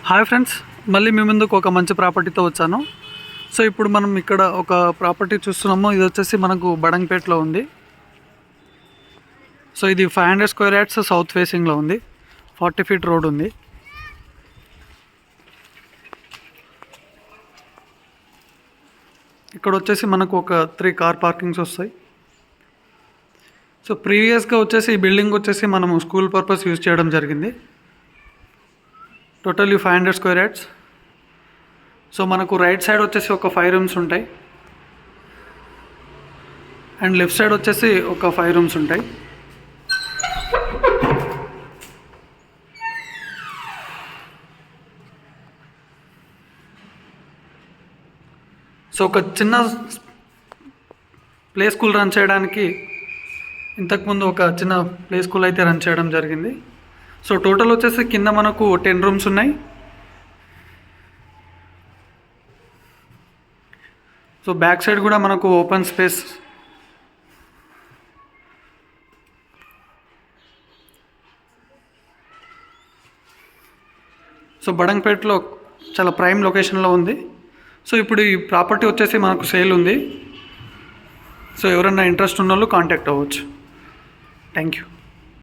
Hi friends, మళ్ళీ మీ ముందుకు ఒక మంచి ప్రాపర్టీతో వచ్చాను. సో ఇప్పుడు మనం ఇక్కడ ఒక ప్రాపర్టీ చూస్తున్నాము. ఇది వచ్చేసి మనకు బడంగపేటలో ఉంది. సో ఇది 500 స్క్వేర్ యార్డ్స్ సౌత్ ఫేసింగ్లో ఉంది. 40 ఫీట్ రోడ్ ఉంది. ఇక్కడ వచ్చేసి మనకు ఒక 3 కార్ పార్కింగ్స్ వస్తాయి. సో ప్రీవియస్గా వచ్చేసి ఈ బిల్డింగ్ వచ్చేసి మనము స్కూల్ పర్పస్ యూజ్ చేయడం జరిగింది. Totally 500 square yards. సో మనకు రైట్ సైడ్ వచ్చేసి ఒక 5 రూమ్స్ ఉంటాయి అండ్ లెఫ్ట్ సైడ్ వచ్చేసి ఒక 5 రూమ్స్ ఉంటాయి. సో ఒక చిన్న ప్లే స్కూల్ రన్ చేయడానికి ఇంతకుముందు ఒక చిన్న ప్లే స్కూల్ అయితే రన్ చేయడం జరిగింది. సో టోటల్ వచ్చేసి కింద మనకు 10 రూమ్స్ ఉన్నాయి. సో బ్యాక్ సైడ్ కూడా మనకు ఓపెన్ స్పేస్. సో బడంగపేటలో చాలా ప్రైమ్ లొకేషన్లో ఉంది. సో ఇప్పుడు ఈ ప్రాపర్టీ వచ్చేసి మనకు సేల్ ఉంది. సో ఎవరైనా ఇంట్రెస్ట్ ఉన్న వాళ్ళు కాంటాక్ట్ అవ్వచ్చు. Thank you.